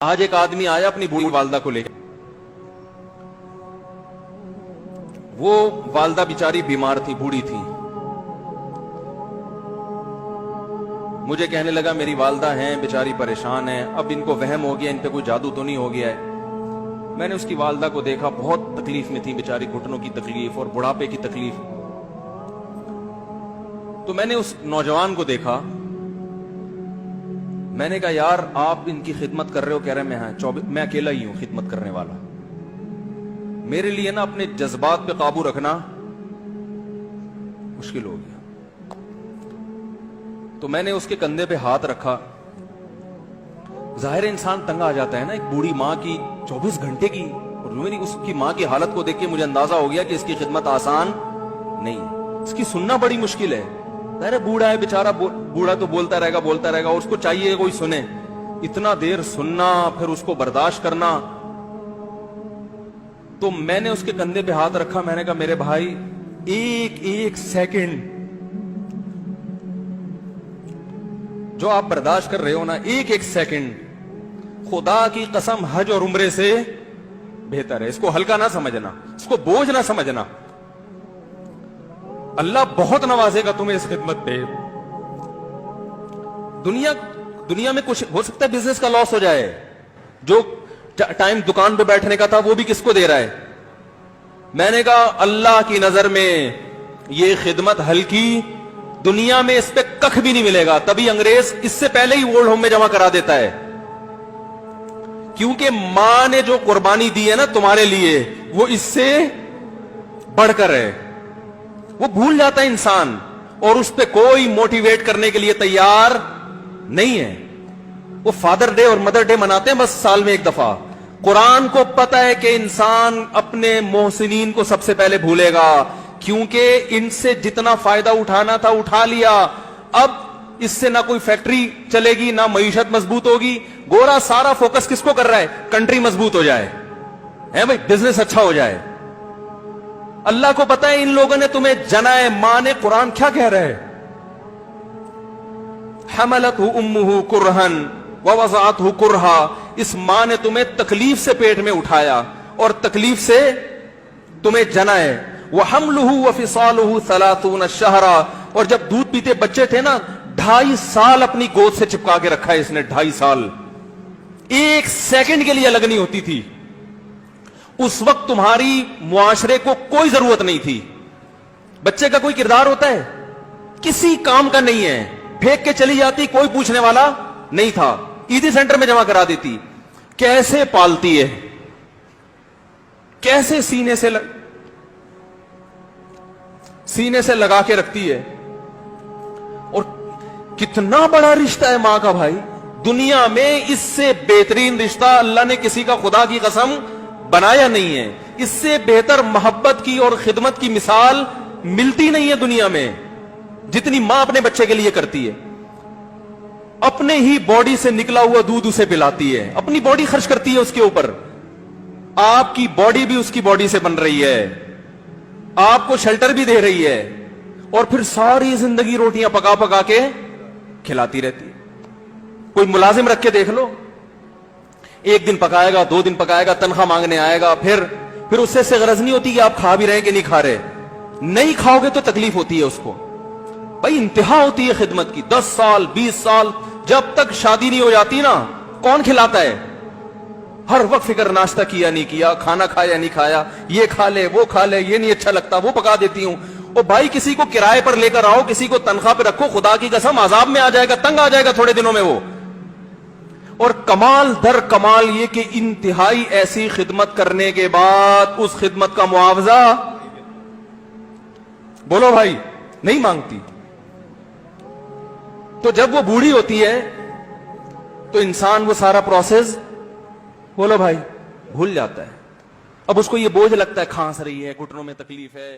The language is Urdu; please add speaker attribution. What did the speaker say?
Speaker 1: آج ایک آدمی آیا اپنی بوڑھی والدہ کو لے کے، وہ والدہ بیچاری بیمار تھی، بوڑھی تھی. مجھے کہنے لگا میری والدہ ہیں بیچاری پریشان ہیں، اب ان کو وہم ہو گیا، ان پہ کوئی جادو تو نہیں ہو گیا ہے. میں نے اس کی والدہ کو دیکھا، بہت تکلیف میں تھی بیچاری، گھٹنوں کی تکلیف اور بڑھاپے کی تکلیف. تو میں نے اس نوجوان کو دیکھا، میں نے کہا یار آپ ان کی خدمت کر رہے ہو؟ کہہ رہے میں اکیلا ہی ہوں خدمت کرنے والا. میرے لیے نا اپنے جذبات پہ قابو رکھنا مشکل ہو گیا. تو میں نے اس کے کندھے پہ ہاتھ رکھا. ظاہر انسان تنگ آ جاتا ہے نا، ایک بوڑھی ماں کی 24 گھنٹے کی، اور اس کی ماں کی حالت کو دیکھ کے مجھے اندازہ ہو گیا کہ اس کی خدمت آسان نہیں ہے، اس کی سننا بڑی مشکل ہے. ظاہر بوڑھا ہے بیچارہ، بوڑھا تو بولتا رہے گا، اور اس کو چاہیے کوئی سنے. اتنا دیر سننا پھر اس کو برداشت کرنا. تو میں نے اس کے کندھے پہ ہاتھ رکھا، میں نے کہا میرے بھائی ایک سیکنڈ جو آپ برداشت کر رہے ہو نا، ایک سیکنڈ خدا کی قسم حج اور عمرے سے بہتر ہے. اس کو ہلکا نہ سمجھنا، اس کو بوجھ نہ سمجھنا. اللہ بہت نوازے گا تمہیں اس خدمت پہ. دنیا میں کچھ ہو سکتا ہے بزنس کا لاس ہو جائے، جو ٹائم دکان پہ بیٹھنے کا تھا وہ بھی کس کو دے رہا ہے. میں نے کہا اللہ کی نظر میں یہ خدمت ہلکی، دنیا میں اس پہ کخ بھی نہیں ملے گا. تبھی انگریز اس سے پہلے ہی اولڈ ہوم میں جمع کرا دیتا ہے، کیونکہ ماں نے جو قربانی دی ہے نا تمہارے لیے، وہ اس سے بڑھ کر ہے. وہ بھول جاتا ہے انسان، اور اس پہ کوئی موٹیویٹ کرنے کے لیے تیار نہیں ہے. وہ فادر ڈے اور مدر ڈے مناتے ہیں بس سال میں ایک دفعہ. قرآن کو پتا ہے کہ انسان اپنے محسنین کو سب سے پہلے بھولے گا، کیونکہ ان سے جتنا فائدہ اٹھانا تھا اٹھا لیا. اب اس سے نہ کوئی فیکٹری چلے گی، نہ معیشت مضبوط ہوگی. گورا سارا فوکس کس کو کر رہا ہے؟ کنٹری مضبوط ہو جائے، ہے بھائی، بزنس اچھا ہو جائے. اللہ کو پتا ہے ان لوگوں نے تمہیں جنا ہے. ماں نے، قرآن کیا کہہ رہا ہے؟ حملتہ امہ کرہن ووضعتہ کرہا. اس ماں نے تمہیں تکلیف سے پیٹ میں اٹھایا اور تکلیف سے تمہیں جنا ہے. وحملہ وفصالہ 30 شہرا. اور جب دودھ پیتے بچے تھے نا، 2.5 سال اپنی گود سے چپکا کے رکھا ہے اس نے. 2.5 سال ایک سیکنڈ کے لیے الگ نہیں ہوتی تھی. اس وقت تمہاری معاشرے کو کوئی ضرورت نہیں تھی. بچے کا کوئی کردار ہوتا ہے؟ کسی کام کا نہیں ہے. پھینک کے چلی جاتی، کوئی پوچھنے والا نہیں تھا. عیدی سینٹر میں جمع کرا دیتی. کیسے پالتی ہے، کیسے سینے سے لگا کے رکھتی ہے. اور کتنا بڑا رشتہ ہے ماں کا بھائی. دنیا میں اس سے بہترین رشتہ اللہ نے کسی کا خدا کی قسم بنایا نہیں ہے. اس سے بہتر محبت کی اور خدمت کی مثال ملتی نہیں ہے دنیا میں، جتنی ماں اپنے بچے کے لیے کرتی ہے. اپنے ہی باڈی سے نکلا ہوا دودھ اسے پلاتی ہے، اپنی باڈی خرچ کرتی ہے اس کے اوپر. آپ کی باڈی بھی اس کی باڈی سے بن رہی ہے، آپ کو شیلٹر بھی دے رہی ہے، اور پھر ساری زندگی روٹیاں پکا پکا کے کھلاتی رہتی ہے. کوئی ملازم رکھ کے دیکھ لو، 1 دن پکائے گا، 2 دن پکائے گا، تنخواہ مانگنے آئے گا. پھر اس سے غرض نہیں ہوتی کہ آپ کھا بھی رہے ہیں کہ نہیں کھا رہے. نہیں کھاؤ گے تو تکلیف ہوتی ہے اس کو. بھائی انتہا ہوتی ہے خدمت کی. 10 سال 20 سال جب تک شادی نہیں ہو جاتی نا، کون کھلاتا ہے؟ ہر وقت فکر، ناشتہ کیا نہیں کیا، کھانا کھایا نہیں کھایا، یہ کھا لے وہ کھا لے، یہ نہیں اچھا لگتا وہ پکا دیتی ہوں. اور بھائی کسی کو کرائے پر لے کر آؤ، کسی کو تنخواہ پہ رکھو، خدا کی قسم عذاب میں آ جائے گا، تنگ آ جائے گا تھوڑے دنوں میں وہ. اور کمال در کمال یہ کہ انتہائی ایسی خدمت کرنے کے بعد اس خدمت کا معاوضہ، بولو بھائی، نہیں مانگتی. تو جب وہ بوڑھی ہوتی ہے تو انسان وہ سارا پروسیس، بولو بھائی، بھول جاتا ہے. اب اس کو یہ بوجھ لگتا ہے، کھانس رہی ہے، گھٹنوں میں تکلیف ہے.